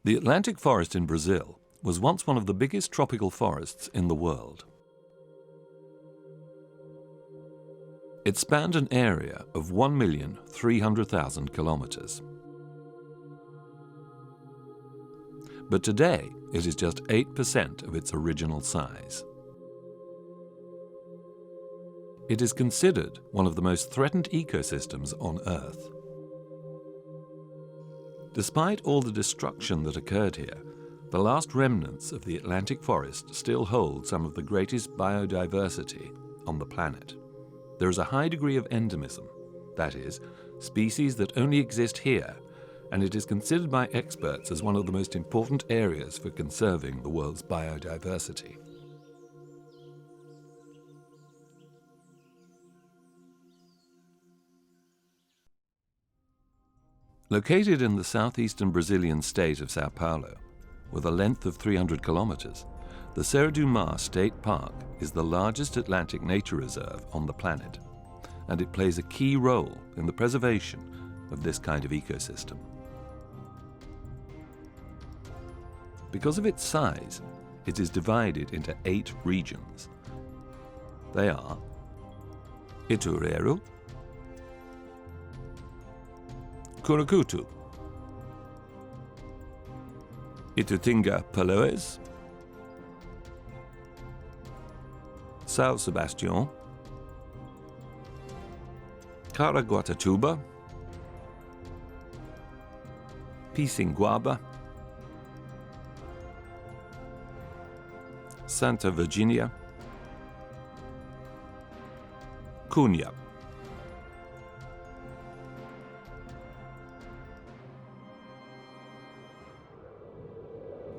The Atlantic forest in Brazil was once one of the biggest tropical forests in the world. It spanned an area of 1,300,000 kilometers. But today, it is just 8% of its original size. It is considered one of the most threatened ecosystems on Earth. Despite all the destruction that occurred here, the last remnants of the Atlantic forest still hold some of the greatest biodiversity on the planet. There is a high degree of endemism, that is, species that only exist here, and it is considered by experts as one of the most important areas for conserving the world's biodiversity. Located in the southeastern Brazilian state of São Paulo, with a length of 300 kilometers, the Serra do Mar State Park is the largest Atlantic nature reserve on the planet, and it plays a key role in the preservation of this kind of ecosystem. Because of its size, it is divided into 8 regions. They are Itureiro, Curucutu, Itutinga-Paloes, São Sebastião, Caraguatatuba, Pissinguaba, Santa Virginia, Cunha.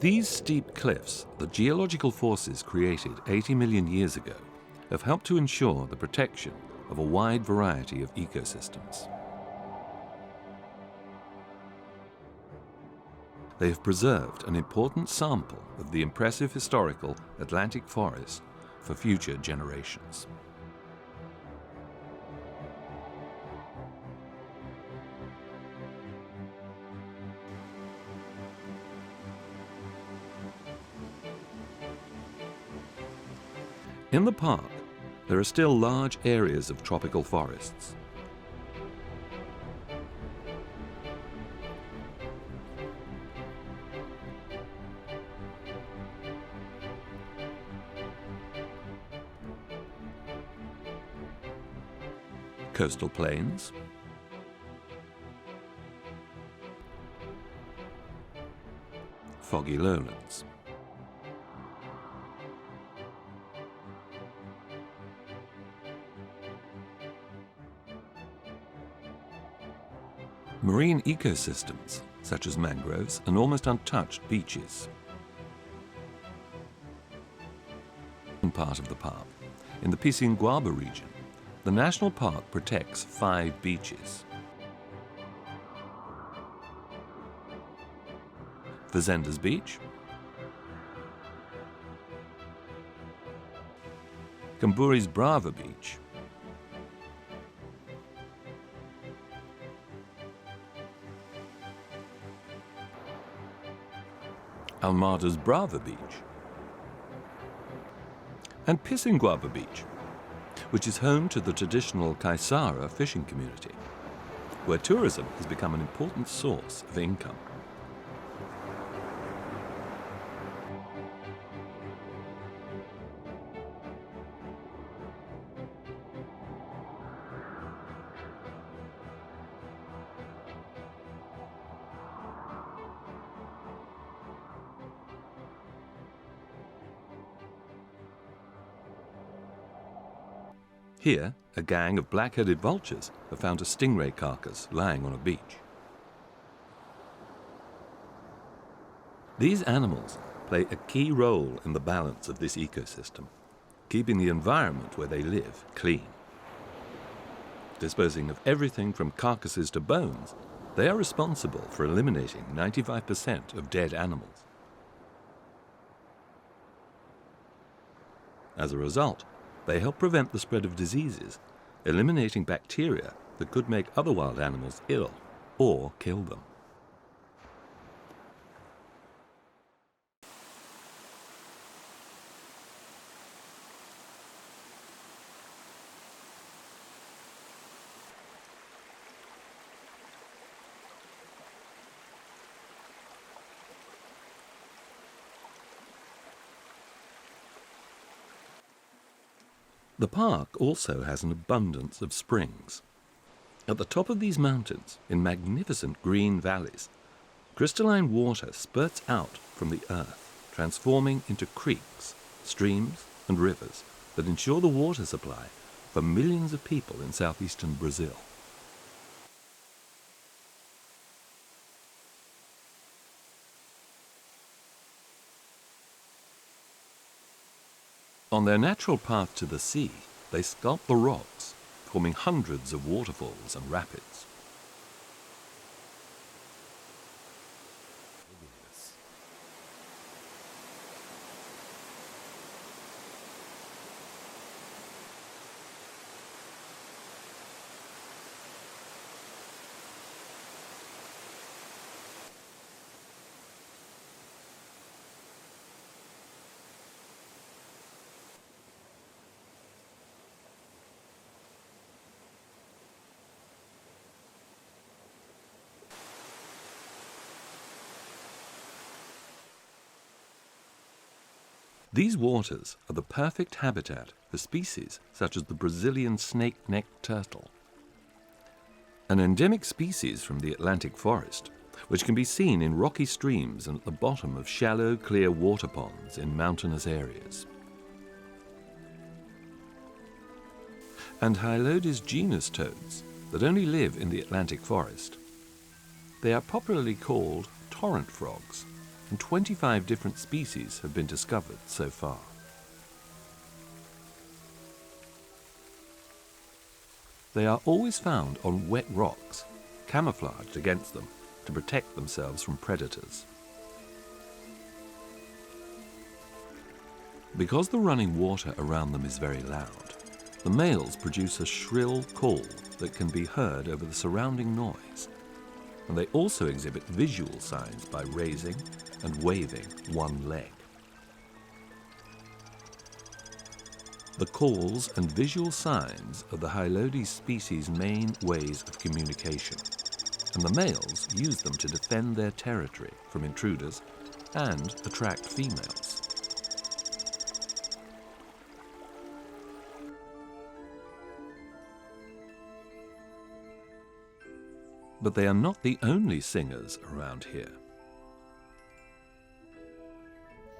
These steep cliffs that geological forces created 80 million years ago have helped to ensure the protection of a wide variety of ecosystems. They have preserved an important sample of the impressive historical Atlantic forest for future generations. In the park, there are still large areas of tropical forests. Coastal plains, foggy lowlands. Marine ecosystems, such as mangroves and almost untouched beaches. Part of the park, in the Pissinguaba region, the national park protects 5 beaches. Fazendas Beach, Camburi's Brava Beach, Almada's Brava Beach, and Pissinguaba Beach, which is home to the traditional Caiçara fishing community, where tourism has become an important source of income. Here, a gang of black-headed vultures have found a stingray carcass lying on a beach. These animals play a key role in the balance of this ecosystem, keeping the environment where they live clean. Disposing of everything from carcasses to bones, they are responsible for eliminating 95% of dead animals. As a result, they help prevent the spread of diseases, eliminating bacteria that could make other wild animals ill or kill them. The park also has an abundance of springs. At the top of these mountains, in magnificent green valleys, crystalline water spurts out from the earth, transforming into creeks, streams and rivers that ensure the water supply for millions of people in southeastern Brazil. On their natural path to the sea, they sculpt the rocks, forming hundreds of waterfalls and rapids. These waters are the perfect habitat for species such as the Brazilian snake-necked turtle, an endemic species from the Atlantic forest, which can be seen in rocky streams and at the bottom of shallow, clear water ponds in mountainous areas. And Hylodes genus toads that only live in the Atlantic forest. They are popularly called torrent frogs, and 25 different species have been discovered so far. They are always found on wet rocks, camouflaged against them to protect themselves from predators. Because the running water around them is very loud, the males produce a shrill call that can be heard over the surrounding noise, and they also exhibit visual signs by raising and waving one leg. The calls and visual signs are the Hylodes species' main ways of communication, and the males use them to defend their territory from intruders and attract females. But they are not the only singers around here.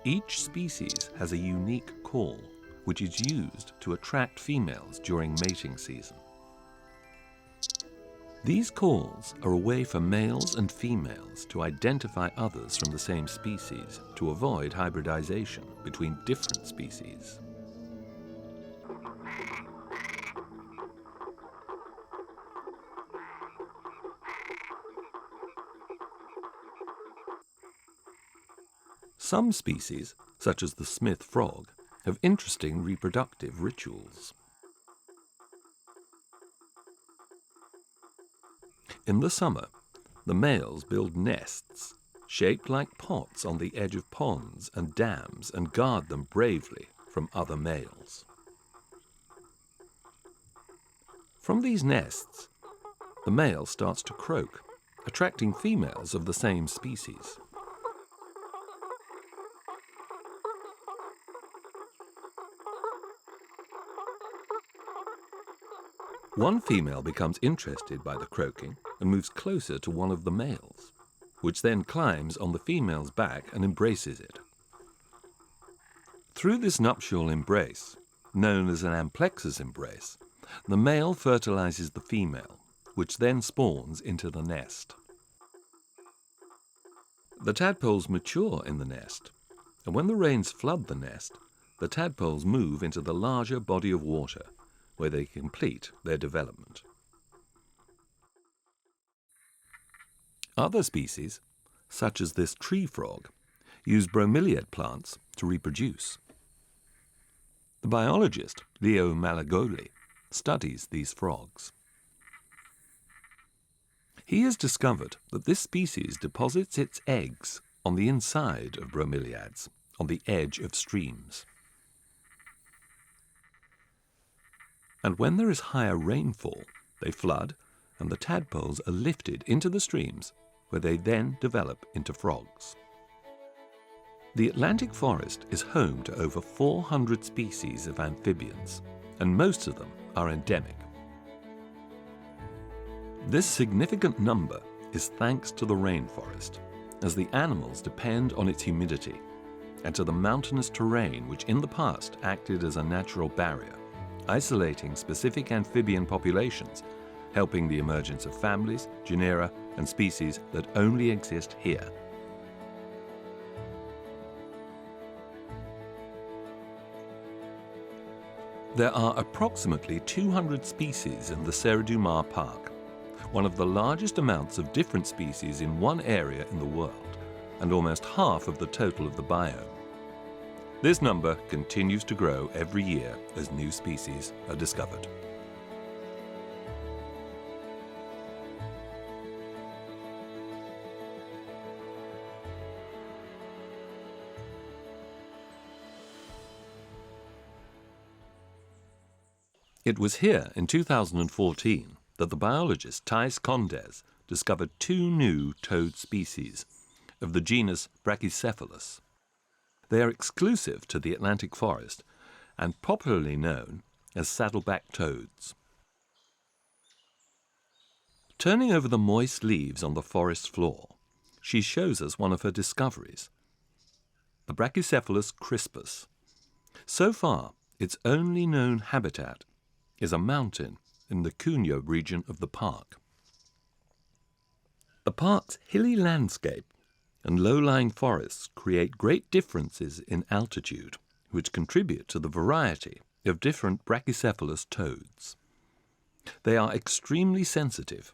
Each species has a unique call, which is used to attract females during mating season. These calls are a way for males and females to identify others from the same species to avoid hybridization between different species. Some species, such as the smith frog, have interesting reproductive rituals. In the summer, the males build nests shaped like pots on the edge of ponds and dams and guard them bravely from other males. From these nests, the male starts to croak, attracting females of the same species. One female becomes interested by the croaking and moves closer to one of the males, which then climbs on the female's back and embraces it. Through this nuptial embrace, known as an amplexus embrace, the male fertilizes the female, which then spawns into the nest. The tadpoles mature in the nest, and when the rains flood the nest, the tadpoles move into the larger body of water, where they complete their development. Other species, such as this tree frog, use bromeliad plants to reproduce. The biologist Leo Malagoli studies these frogs. He has discovered that this species deposits its eggs on the inside of bromeliads, on the edge of streams. And when there is higher rainfall, they flood and the tadpoles are lifted into the streams where they then develop into frogs. The Atlantic forest is home to over 400 species of amphibians, and most of them are endemic. This significant number is thanks to the rainforest, as the animals depend on its humidity, and to the mountainous terrain which in the past acted as a natural barrier, isolating specific amphibian populations, helping the emergence of families, genera, and species that only exist here. There are approximately 200 species in the Serra Park, one of the largest amounts of different species in one area in the world, and almost half of the total of the biome. This number continues to grow every year as new species are discovered. It was here in 2014 that the biologist Thijs Conders discovered 2 new toad species of the genus Brachycephalus. They are exclusive to the Atlantic forest and popularly known as saddleback toads. Turning over the moist leaves on the forest floor, she shows us one of her discoveries, the Brachycephalus crispus. So far, its only known habitat is a mountain in the Cunha region of the park. The park's hilly landscape and low-lying forests create great differences in altitude, which contribute to the variety of different Brachycephalus toads. They are extremely sensitive,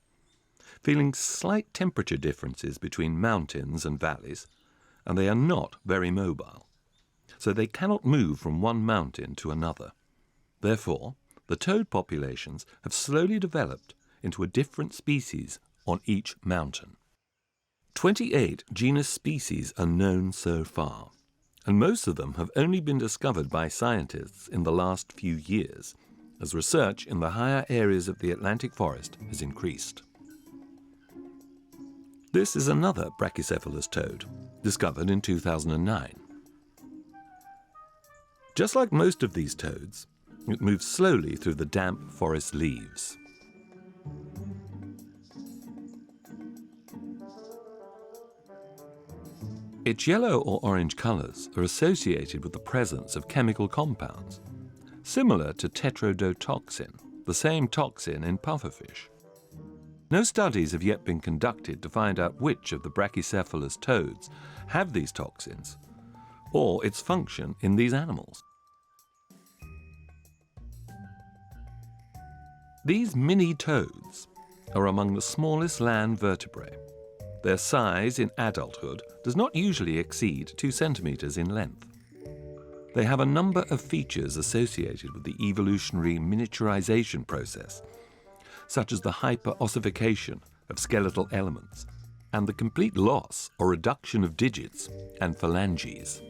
feeling slight temperature differences between mountains and valleys, and they are not very mobile, so they cannot move from one mountain to another. Therefore, the toad populations have slowly developed into a different species on each mountain. 28 genus species are known so far, and most of them have only been discovered by scientists in the last few years, as research in the higher areas of the Atlantic forest has increased. This is another Brachycephalus toad, discovered in 2009. Just like most of these toads, it moves slowly through the damp forest leaves. Its yellow or orange colors are associated with the presence of chemical compounds, similar to tetrodotoxin, the same toxin in pufferfish. No studies have yet been conducted to find out which of the Brachycephalus toads have these toxins, or its function in these animals. These mini toads are among the smallest land vertebrae. Their size in adulthood does not usually exceed 2 centimeters in length. They have a number of features associated with the evolutionary miniaturization process, such as the hyperossification of skeletal elements and the complete loss or reduction of digits and phalanges.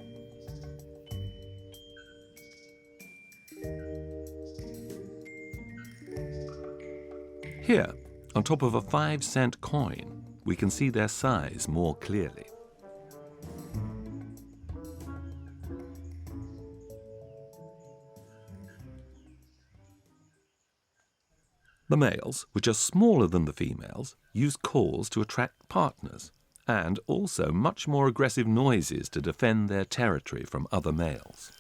Here, on top of a 5-cent coin, we can see their size more clearly. The males, which are smaller than the females, use calls to attract partners, and also much more aggressive noises to defend their territory from other males.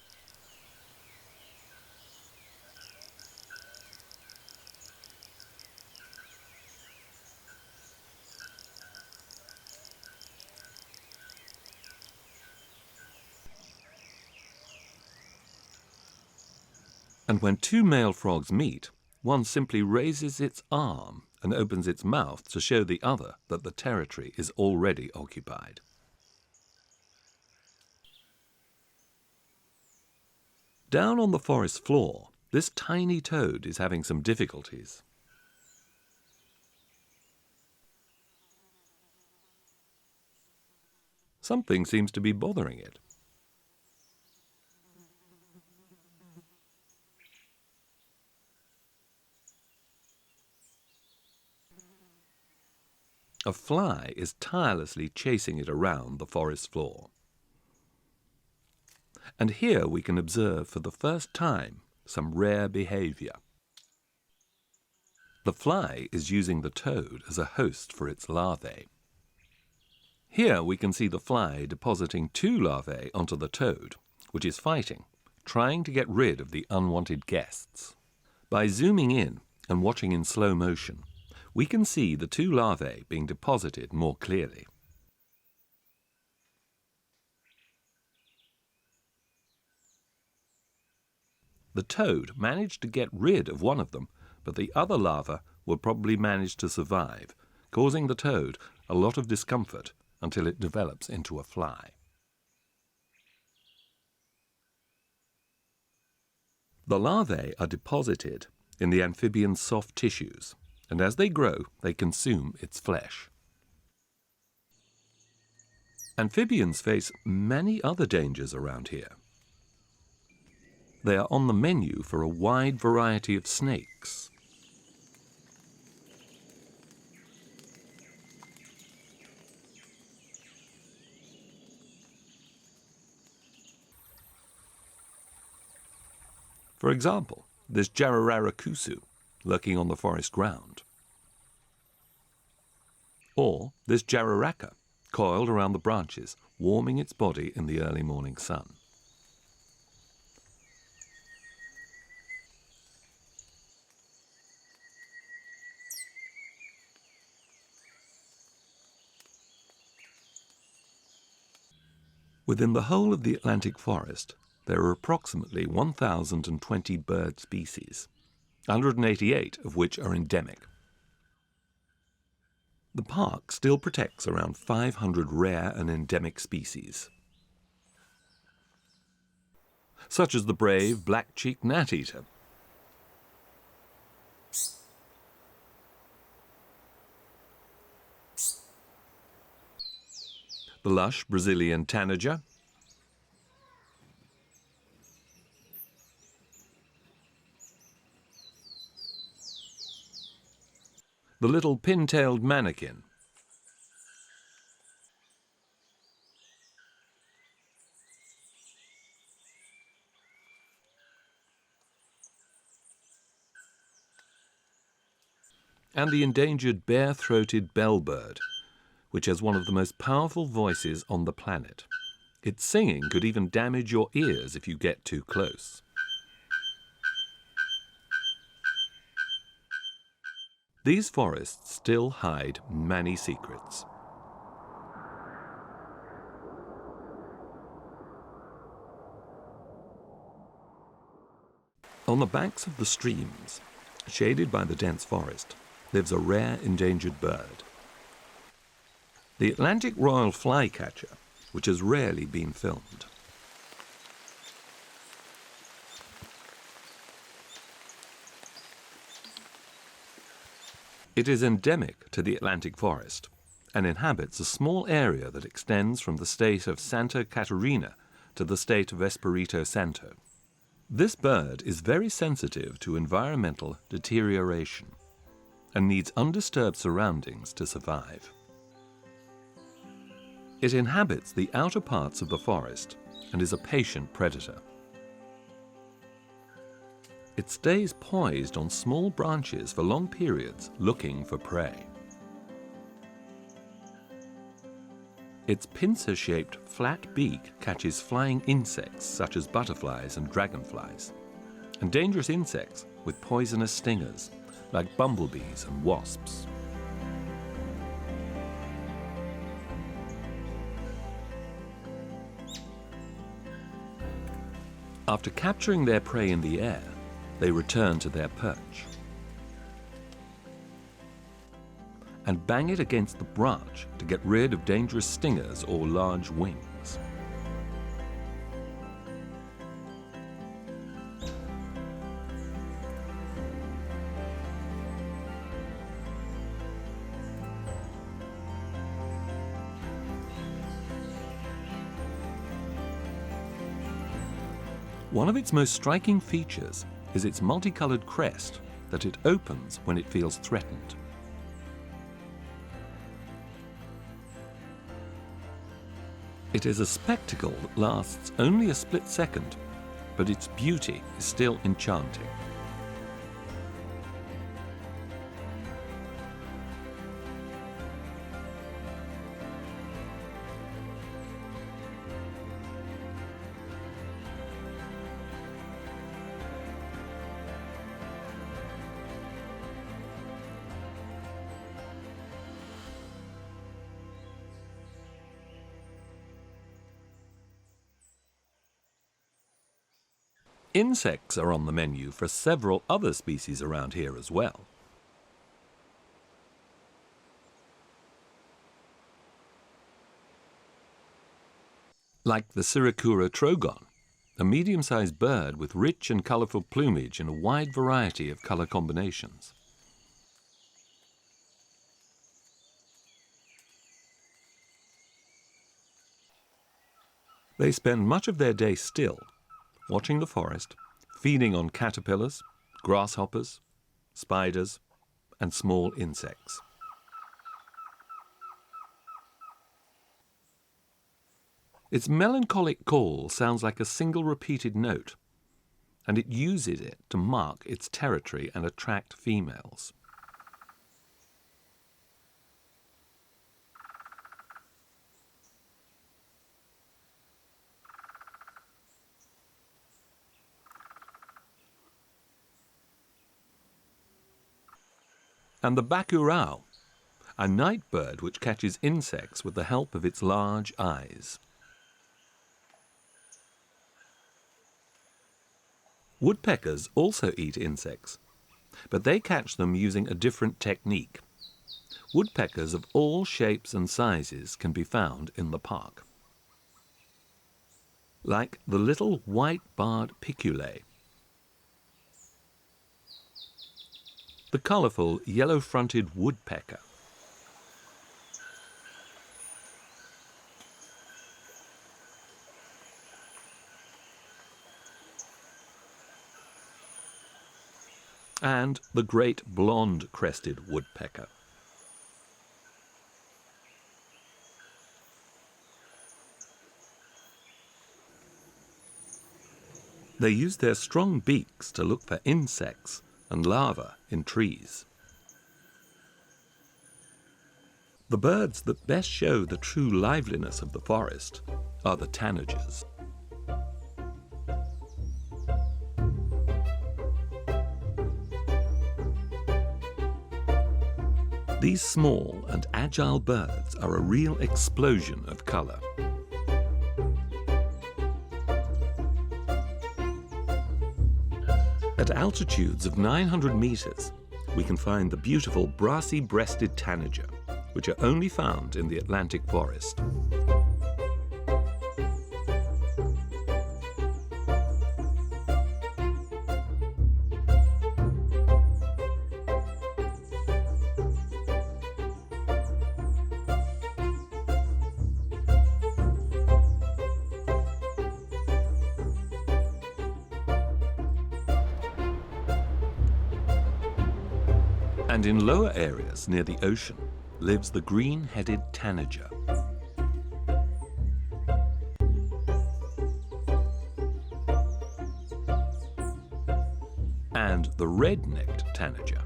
And when 2 male frogs meet, one simply raises its arm and opens its mouth to show the other that the territory is already occupied. Down on the forest floor, this tiny toad is having some difficulties. Something seems to be bothering it. A fly is tirelessly chasing it around the forest floor. And here we can observe for the first time some rare behavior. The fly is using the toad as a host for its larvae. Here we can see the fly depositing 2 larvae onto the toad, which is fighting, trying to get rid of the unwanted guests. By zooming in and watching in slow motion, we can see the 2 larvae being deposited more clearly. The toad managed to get rid of one of them, but the other larva will probably manage to survive, causing the toad a lot of discomfort until it develops into a fly. The larvae are deposited in the amphibian's soft tissues, and as they grow, they consume its flesh. Amphibians face many other dangers around here. They are on the menu for a wide variety of snakes. For example, there's Jucara lurking on the forest ground. Or there's jararaca, coiled around the branches, warming its body in the early morning sun. Within the whole of the Atlantic forest, there are approximately 1,020 bird species, 188 of which are endemic. The park still protects around 500 rare and endemic species, such as the brave black-cheeked gnat-eater, the lush Brazilian tanager, the little pin-tailed mannequin, and the endangered bare-throated bellbird, which has one of the most powerful voices on the planet. Its singing could even damage your ears if you get too close. These forests still hide many secrets. On the banks of the streams, shaded by the dense forest, lives a rare endangered bird. The Atlantic royal flycatcher, which has rarely been filmed. It is endemic to the Atlantic forest and inhabits a small area that extends from the state of Santa Catarina to the state of Espirito Santo. This bird is very sensitive to environmental deterioration and needs undisturbed surroundings to survive. It inhabits the outer parts of the forest and is a patient predator. It stays poised on small branches for long periods, looking for prey. Its pincer-shaped flat beak catches flying insects such as butterflies and dragonflies, and dangerous insects with poisonous stingers like bumblebees and wasps. After capturing their prey in the air, they return to their perch and bang it against the branch to get rid of dangerous stingers or large wings. One of its most striking features is its multicolored crest that it opens when it feels threatened. It is a spectacle that lasts only a split second, but its beauty is still enchanting. Insects are on the menu for several other species around here as well. Like the Jucara trogon, a medium-sized bird with rich and colourful plumage in a wide variety of colour combinations. They spend much of their day still, watching the forest, feeding on caterpillars, grasshoppers, spiders, and small insects. Its melancholic call sounds like a single repeated note, and it uses it to mark its territory and attract females. And the bacurau, a night bird which catches insects with the help of its large eyes. Woodpeckers also eat insects, but they catch them using a different technique. Woodpeckers of all shapes and sizes can be found in the park. Like the little white-barred piculae, the colourful yellow-fronted woodpecker, and the great blonde-crested woodpecker. They use their strong beaks to look for insects and larvae in trees. The birds that best show the true liveliness of the forest are the tanagers. These small and agile birds are a real explosion of colour. At altitudes of 900 metres, we can find the beautiful brassy-breasted tanager, which are only found in the Atlantic forest. And in lower areas near the ocean lives the green-headed tanager. And the red-necked tanager.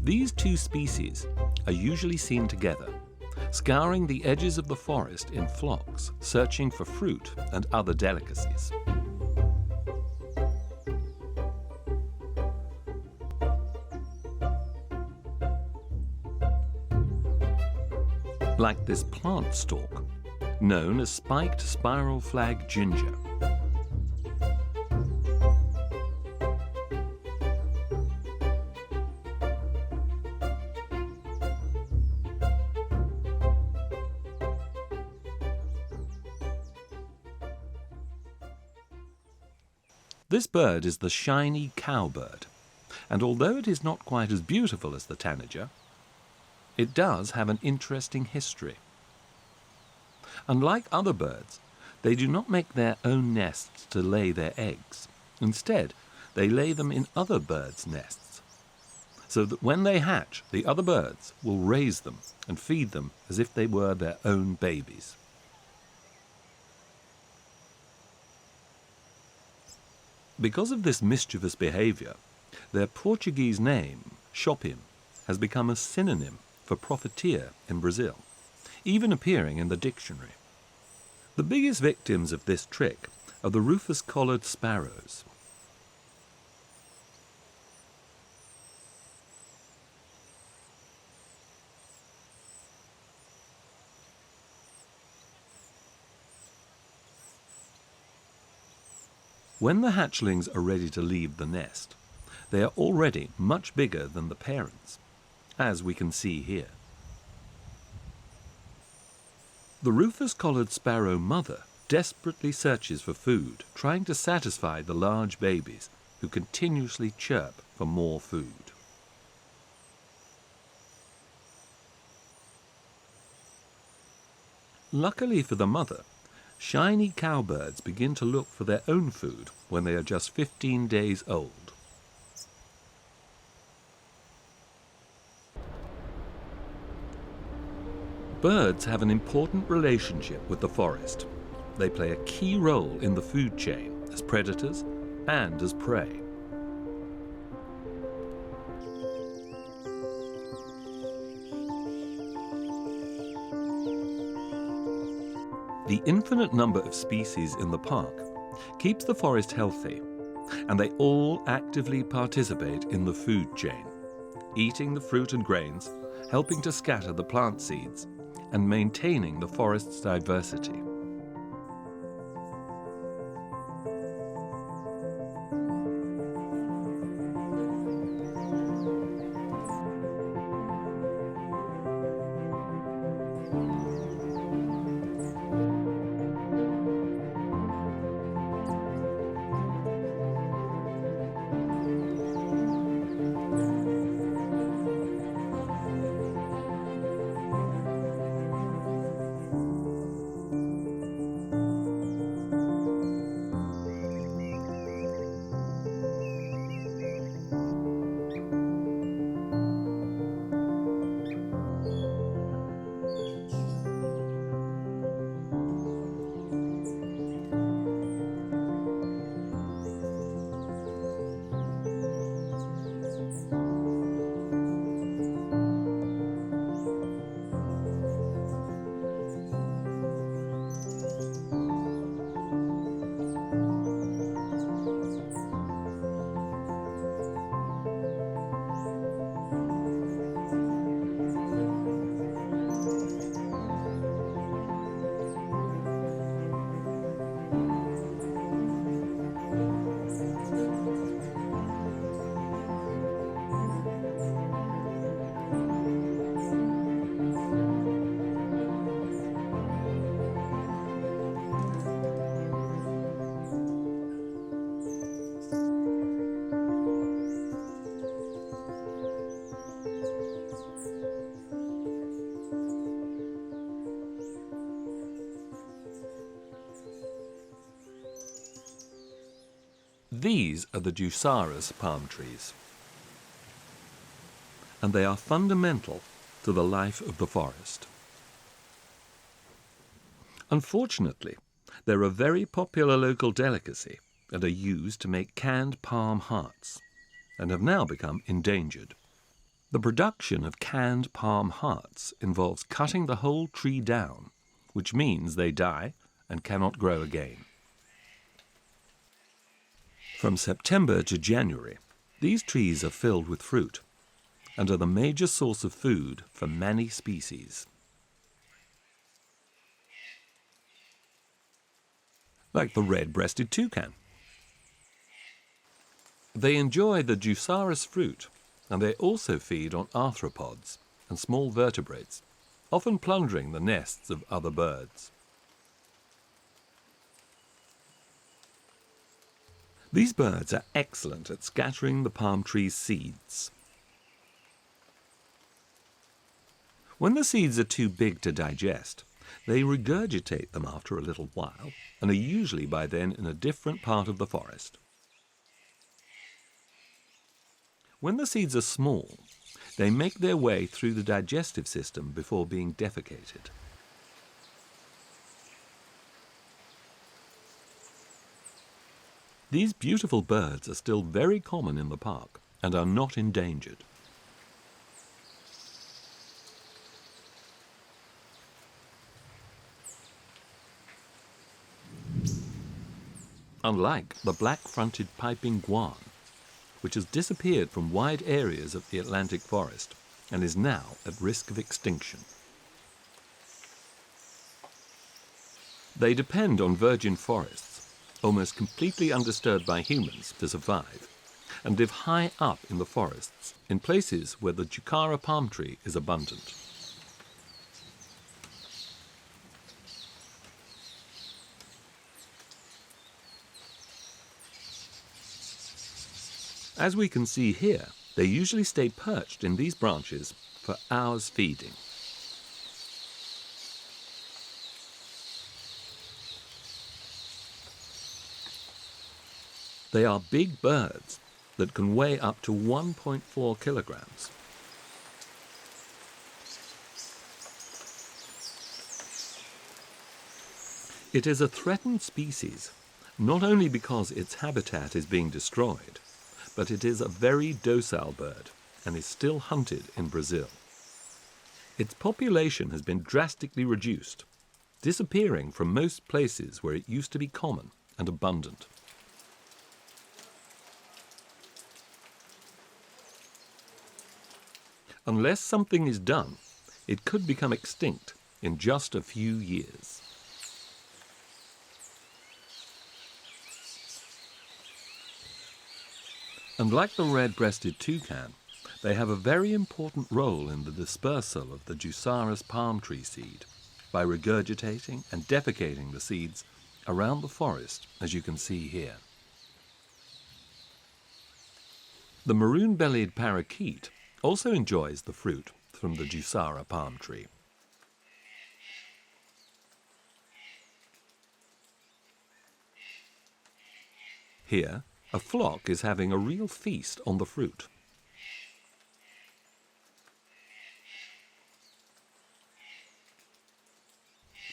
These two species are usually seen together, scouring the edges of the forest in flocks, searching for fruit and other delicacies. Like this plant stalk, known as spiked spiral flag ginger. This bird is the shiny cowbird, and although it is not quite as beautiful as the tanager, it does have an interesting history. Unlike other birds, they do not make their own nests to lay their eggs. Instead, they lay them in other birds' nests, so that when they hatch, the other birds will raise them and feed them as if they were their own babies. Because of this mischievous behavior, their Portuguese name, chopin, has become a synonym for profiteer in Brazil, even appearing in the dictionary. The biggest victims of this trick are the rufous-collared sparrows. When the hatchlings are ready to leave the nest, they are already much bigger than the parents, as we can see here. The rufous-collared sparrow mother desperately searches for food, trying to satisfy the large babies who continuously chirp for more food. Luckily for the mother, shiny cowbirds begin to look for their own food when they are just 15 days old. Birds have an important relationship with the forest. They play a key role in the food chain as predators and as prey. The infinite number of species in the park keeps the forest healthy, and they all actively participate in the food chain, eating the fruit and grains, helping to scatter the plant seeds, and maintaining the forest's diversity. These are the Jucara's palm trees, and they are fundamental to the life of the forest. Unfortunately, they're a very popular local delicacy and are used to make canned palm hearts, and have now become endangered. The production of canned palm hearts involves cutting the whole tree down, which means they die and cannot grow again. From September to January, these trees are filled with fruit and are the major source of food for many species. Like the red-breasted toucan. They enjoy the Jucara's fruit, and they also feed on arthropods and small vertebrates, often plundering the nests of other birds. These birds are excellent at scattering the palm tree's seeds. When the seeds are too big to digest, they regurgitate them after a little while and are usually by then in a different part of the forest. When the seeds are small, they make their way through the digestive system before being defecated. These beautiful birds are still very common in the park and are not endangered. Unlike the black-fronted piping guan, which has disappeared from wide areas of the Atlantic forest and is now at risk of extinction. They depend on virgin forests, almost completely undisturbed by humans, to survive, and live high up in the forests, in places where the Jucara palm tree is abundant. As we can see here, they usually stay perched in these branches for hours feeding. They are big birds that can weigh up to 1.4 kilograms. It is a threatened species, not only because its habitat is being destroyed, but it is a very docile bird and is still hunted in Brazil. Its population has been drastically reduced, disappearing from most places where it used to be common and abundant. Unless something is done, it could become extinct in just a few years. And like the red-breasted toucan, they have a very important role in the dispersal of the Jucara's palm tree seed by regurgitating and defecating the seeds around the forest, as you can see here. The maroon-bellied parakeet also enjoys the fruit from the Jucara palm tree. Here, a flock is having a real feast on the fruit.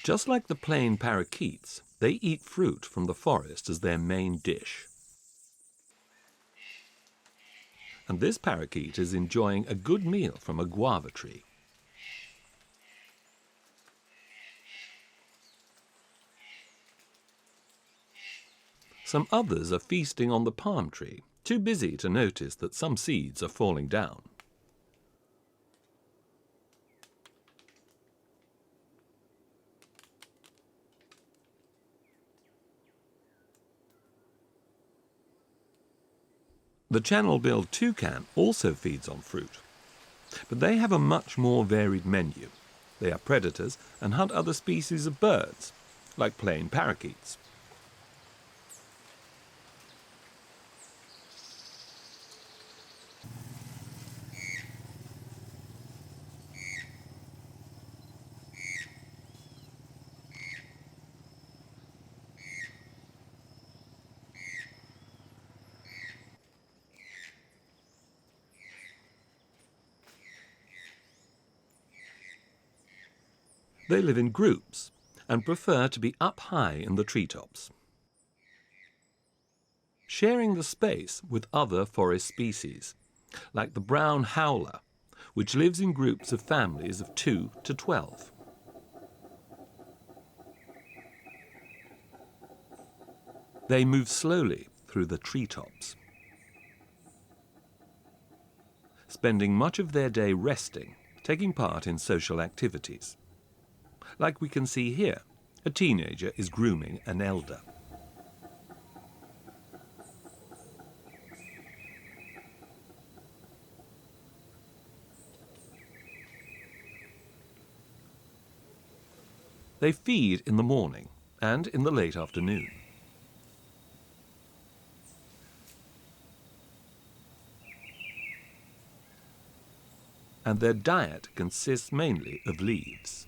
Just like the plain parakeets, they eat fruit from the forest as their main dish. And this parakeet is enjoying a good meal from a guava tree. Some others are feasting on the palm tree, too busy to notice that some seeds are falling down. The channel-billed toucan also feeds on fruit, but they have a much more varied menu. They are predators and hunt other species of birds, like plain parakeets. They live in groups and prefer to be up high in the treetops, sharing the space with other forest species, like the brown howler, which lives in groups of families of 2 to 12. They move slowly through the treetops, spending much of their day resting, taking part in social activities. Like we can see here, a teenager is grooming an elder. They feed in the morning and in the late afternoon. and their diet consists mainly of leaves.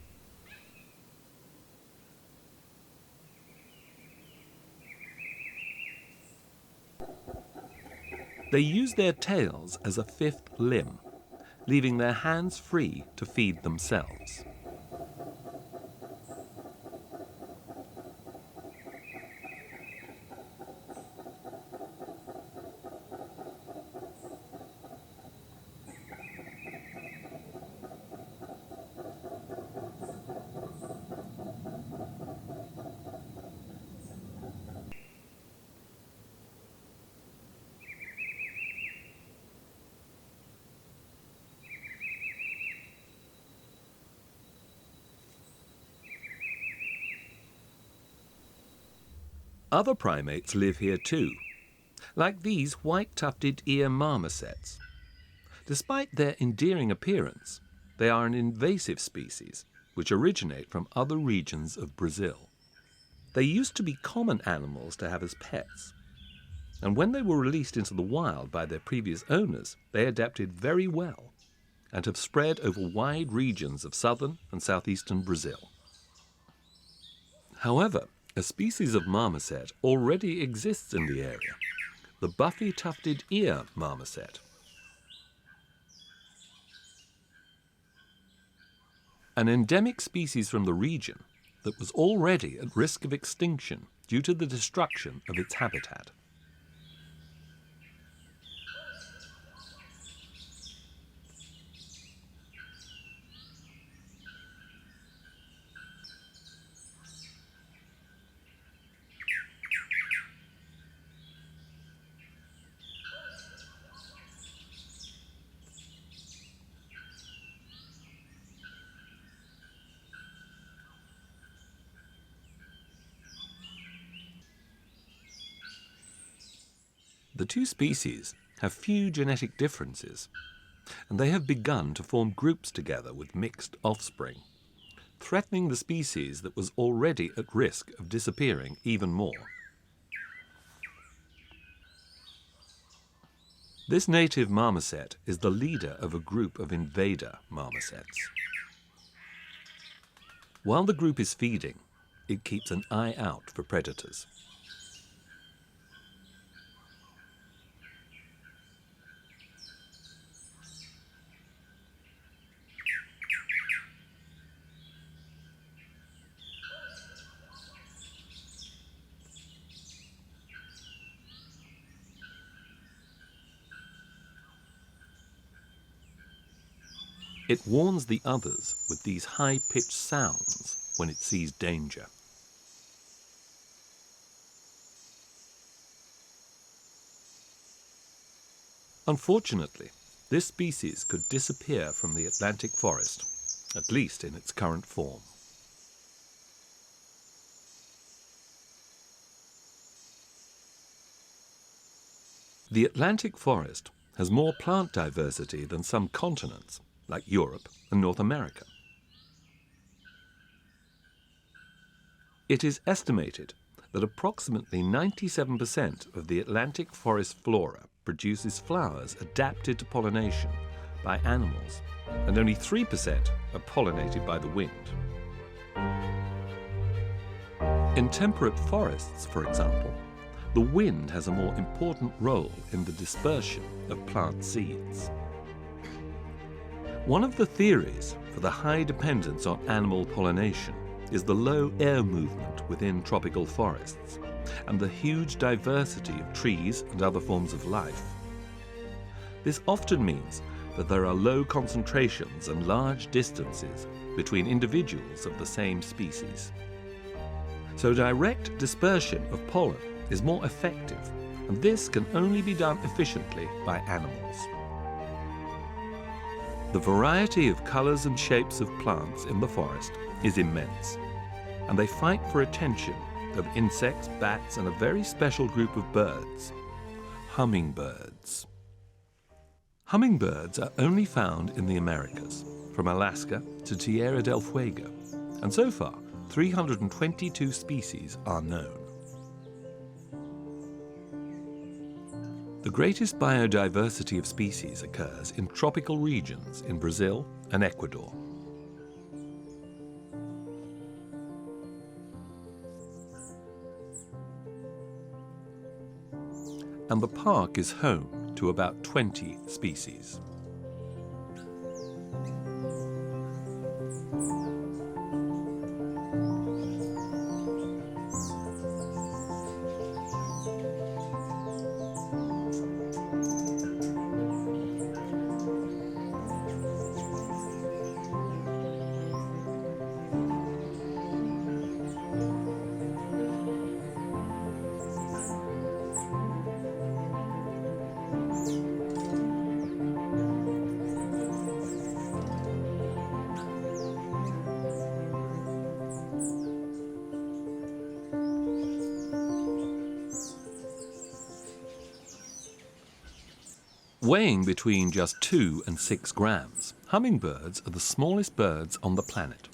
They use their tails as a fifth limb, leaving their hands free to feed themselves. Other primates live here too, like these white-tufted ear marmosets. Despite their endearing appearance, they are an invasive species which originate from other regions of Brazil. They used to be common animals to have as pets, and when they were released into the wild by their previous owners, they adapted very well and have spread over wide regions of southern and southeastern Brazil. However, a species of marmoset already exists in the area, the buffy-tufted ear marmoset. An endemic species from the region that was already at risk of extinction due to the destruction of its habitat. The two species have few genetic differences, and they have begun to form groups together with mixed offspring, threatening the species that was already at risk of disappearing even more. This native marmoset is the leader of a group of invader marmosets. While the group is feeding, it keeps an eye out for predators. It warns the others with these high-pitched sounds when it sees danger. Unfortunately, this species could disappear from the Atlantic forest, at least in its current form. The Atlantic forest has more plant diversity than some continents, like Europe and North America. It is estimated that approximately 97% of the Atlantic forest flora produces flowers adapted to pollination by animals, and only 3% are pollinated by the wind. In temperate forests, for example, the wind has a more important role in the dispersion of plant seeds. One of the theories for the high dependence on animal pollination is the low air movement within tropical forests and the huge diversity of trees and other forms of life. This often means that there are low concentrations and large distances between individuals of the same species. So direct dispersion of pollen is more effective, and this can only be done efficiently by animals. The variety of colours and shapes of plants in the forest is immense, and they fight for attention of insects, bats, and a very special group of birds, hummingbirds. Hummingbirds are only found in the Americas, from Alaska to Tierra del Fuego, and so far 322 species are known. The greatest biodiversity of species occurs in tropical regions in Brazil and Ecuador. And the park is home to about 20 species. Weighing between just 2 and 6 grams, hummingbirds are the smallest birds on the planet.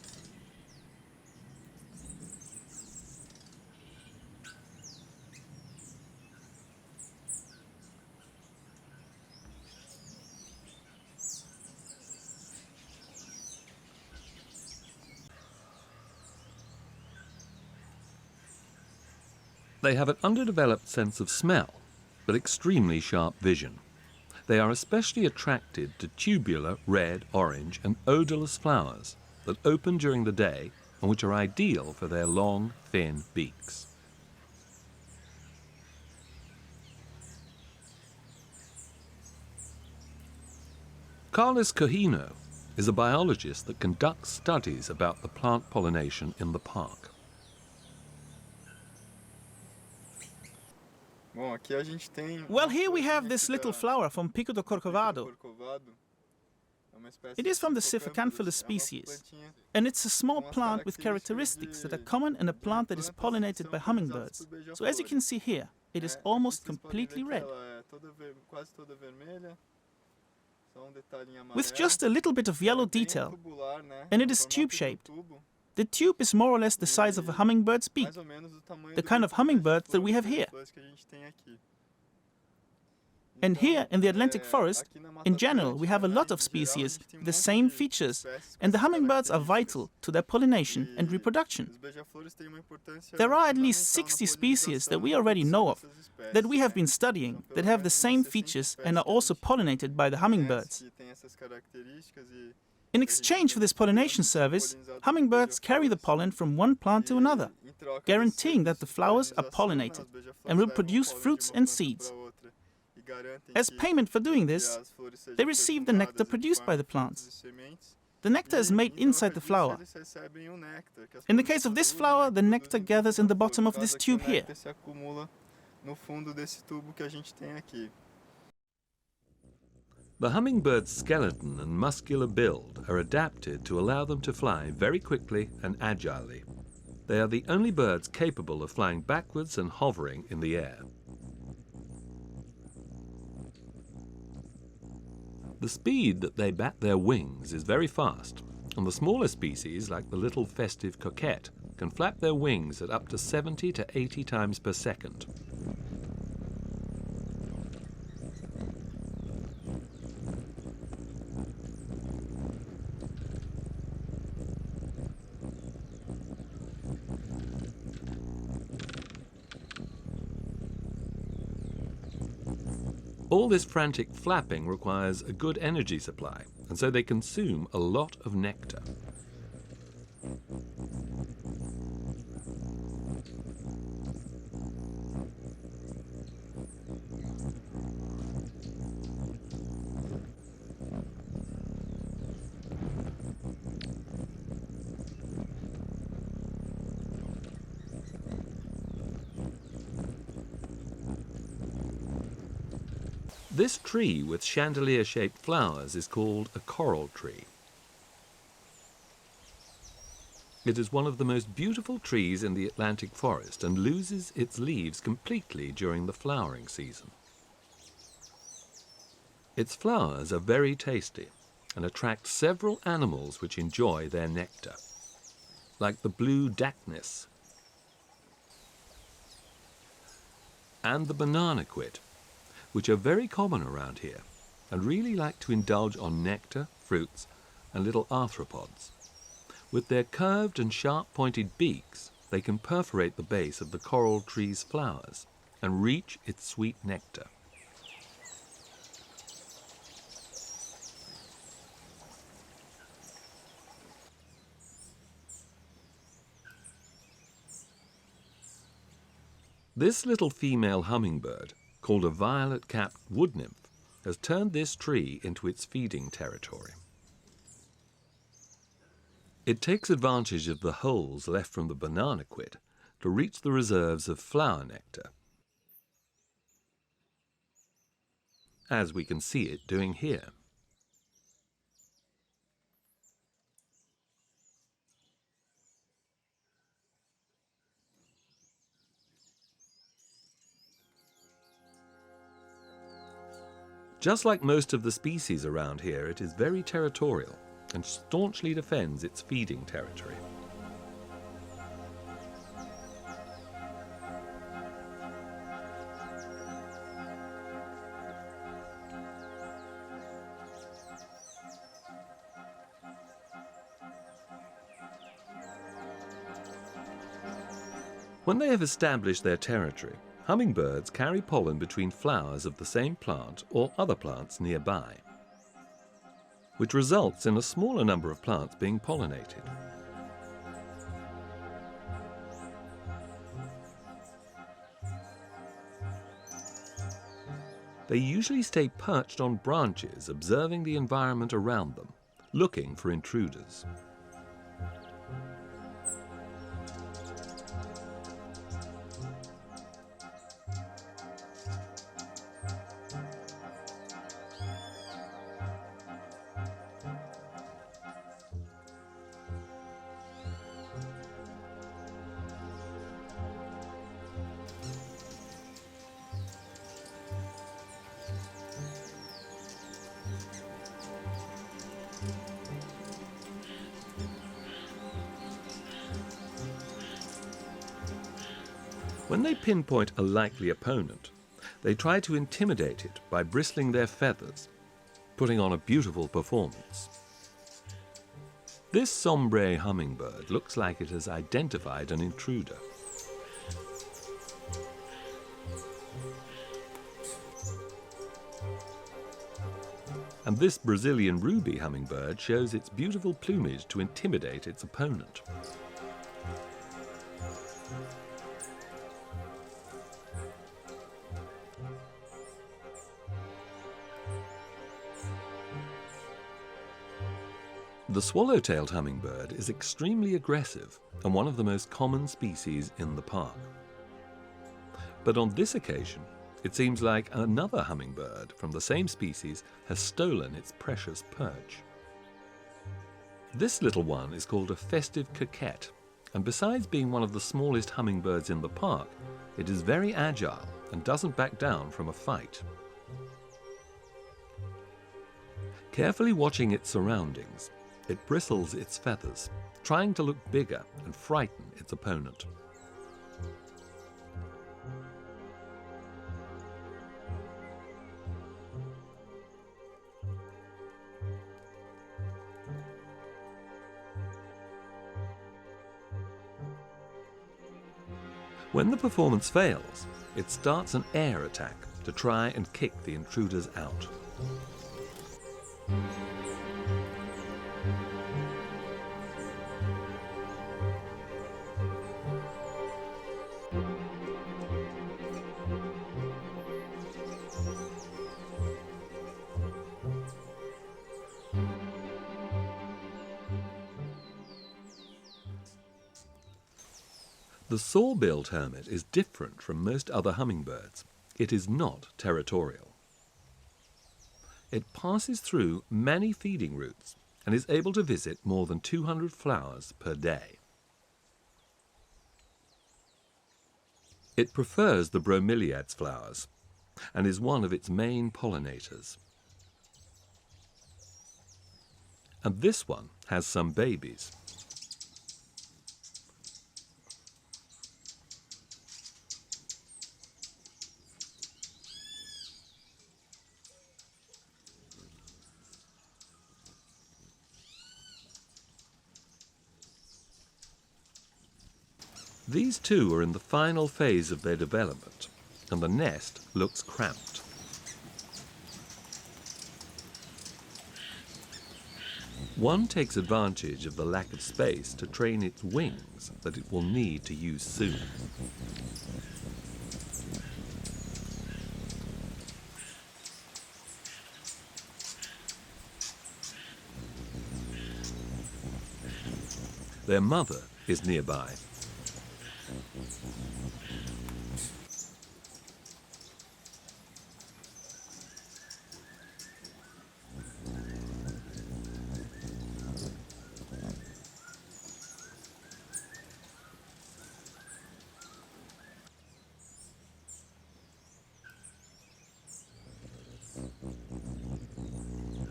They have an underdeveloped sense of smell, but extremely sharp vision. They are especially attracted to tubular red, orange and odorless flowers that open during the day and which are ideal for their long, thin beaks. Carlos Cojino is a biologist that conducts studies about the plant pollination in the park. Well, here we have this little flower from Pico do Corcovado. It is from the Siphocanthus species, and it's a small plant with characteristics that are common in a plant that is pollinated by hummingbirds. So as you can see here, it is almost completely red, with just a little bit of yellow detail, and it is tube-shaped. The tube is more or less the size of a hummingbird's beak, the kind of hummingbird that we have here. And here in the Atlantic forest, in general, we have a lot of species with the same features, and the hummingbirds are vital to their pollination and reproduction. There are at least 60 species that we already know of, that we have been studying, that have the same features and are also pollinated by the hummingbirds. In exchange for this pollination service, hummingbirds carry the pollen from one plant to another, guaranteeing that the flowers are pollinated and will produce fruits and seeds. As payment for doing this, they receive the nectar produced by the plants. The nectar is made inside the flower. In the case of this flower, the nectar gathers in the bottom of this tube here. The hummingbird's skeleton and muscular build are adapted to allow them to fly very quickly and agilely. They are the only birds capable of flying backwards and hovering in the air. The speed that they bat their wings is very fast, and the smaller species, like the little festive coquette, can flap their wings at up to 70 to 80 times per second. All this frantic flapping requires a good energy supply, and so they consume a lot of nectar. This tree with chandelier-shaped flowers is called a coral tree. It is one of the most beautiful trees in the Atlantic forest and loses its leaves completely during the flowering season. Its flowers are very tasty and attract several animals which enjoy their nectar, like the blue dacnus and the banana quid. which are very common around here and really like to indulge on nectar, fruits, and little arthropods. With their curved and sharp-pointed beaks, they can perforate the base of the coral tree's flowers and reach its sweet nectar. This little female hummingbird, called a violet-capped wood nymph, has turned this tree into its feeding territory. It takes advantage of the holes left from the banana quid to reach the reserves of flower nectar, as we can see it doing here. Just like most of the species around here, it is very territorial and staunchly defends its feeding territory. When they have established their territory, hummingbirds carry pollen between flowers of the same plant or other plants nearby, which results in a smaller number of plants being pollinated. They usually stay perched on branches, observing the environment around them, looking for intruders. When they pinpoint a likely opponent, they try to intimidate it by bristling their feathers, putting on a beautiful performance. This sombre hummingbird looks like it has identified an intruder. And this Brazilian ruby hummingbird shows its beautiful plumage to intimidate its opponent. The swallow-tailed hummingbird is extremely aggressive and one of the most common species in the park. But on this occasion, it seems like another hummingbird from the same species has stolen its precious perch. This little one is called a festive coquette, and besides being one of the smallest hummingbirds in the park, it is very agile and doesn't back down from a fight. Carefully watching its surroundings, it bristles its feathers, trying to look bigger and frighten its opponent. When the performance fails, it starts an air attack to try and kick the intruders out. The saw-billed hermit is different from most other hummingbirds. It is not territorial. It passes through many feeding routes and is able to visit more than 200 flowers per day. It prefers the bromeliads flowers and is one of its main pollinators. And this one has some babies. These two are in the final phase of their development, and the nest looks cramped. One takes advantage of the lack of space to train its wings that it will need to use soon. Their mother is nearby.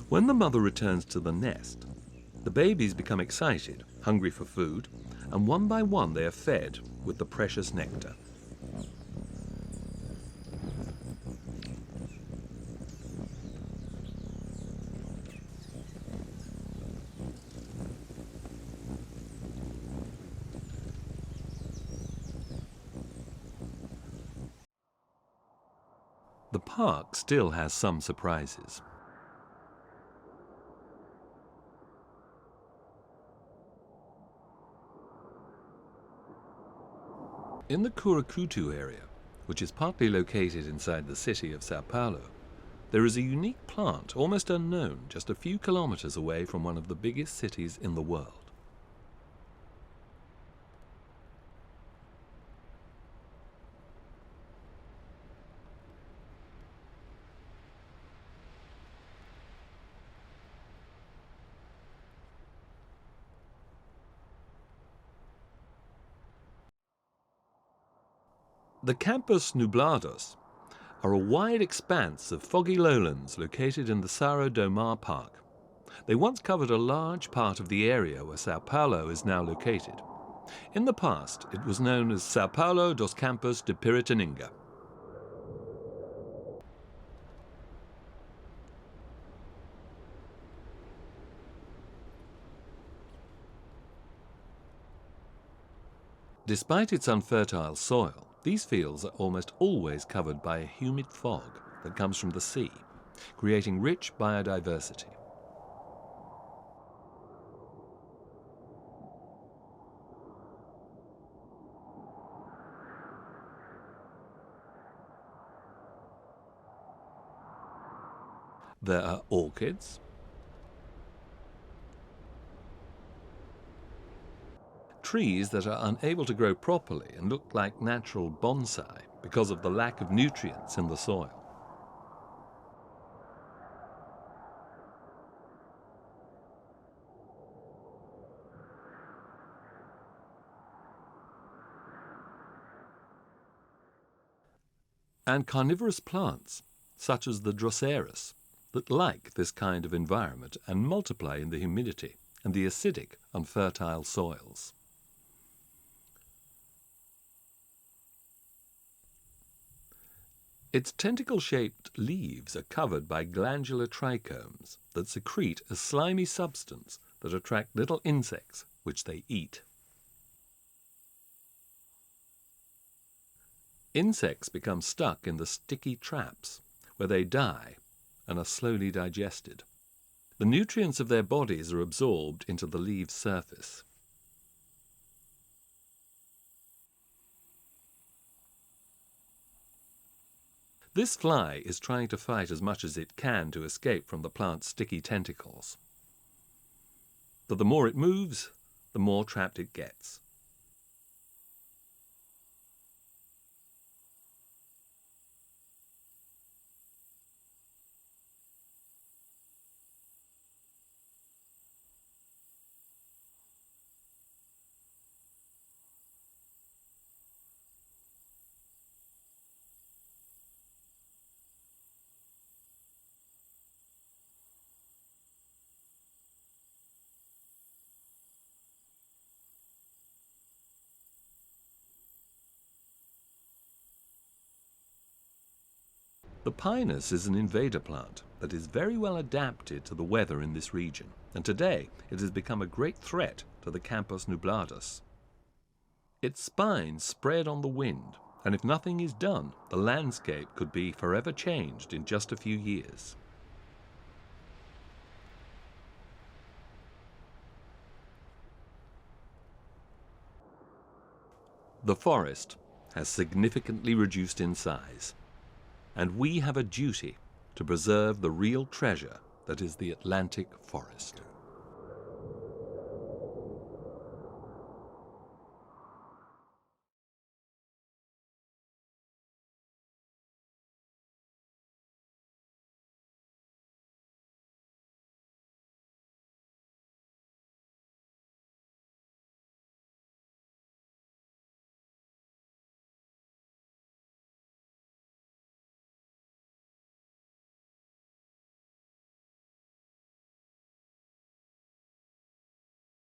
When the mother returns to the nest, the babies become excited, hungry for food, and one by one they are fed with the precious nectar. The park still has some surprises. In the Curacutu area, which is partly located inside the city of Sao Paulo, there is a unique plant almost unknown just a few kilometers away from one of the biggest cities in the world. The Campos Nublados are a wide expanse of foggy lowlands located in the Serra do Mar Park. They once covered a large part of the area where Sao Paulo is now located. In the past, it was known as Sao Paulo dos Campos de Piratininga. Despite its unfertile soil, these fields are almost always covered by a humid fog that comes from the sea, creating rich biodiversity. There are orchids, trees that are unable to grow properly and look like natural bonsai because of the lack of nutrients in the soil. And carnivorous plants, such as the Droseras, that like this kind of environment and multiply in the humidity and the acidic, unfertile soils. Its tentacle-shaped leaves are covered by glandular trichomes that secrete a slimy substance that attract little insects which they eat. Insects become stuck in the sticky traps where they die and are slowly digested. The nutrients of their bodies are absorbed into the leaf's surface. This fly is trying to fight as much as it can to escape from the plant's sticky tentacles. But the more it moves, the more trapped it gets. The pinus is an invader plant that is very well adapted to the weather in this region, and today it has become a great threat to the Campos Nublados. Its spines spread on the wind, and if nothing is done, the landscape could be forever changed in just a few years. The forest has significantly reduced in size, and we have a duty to preserve the real treasure that is the Atlantic forest.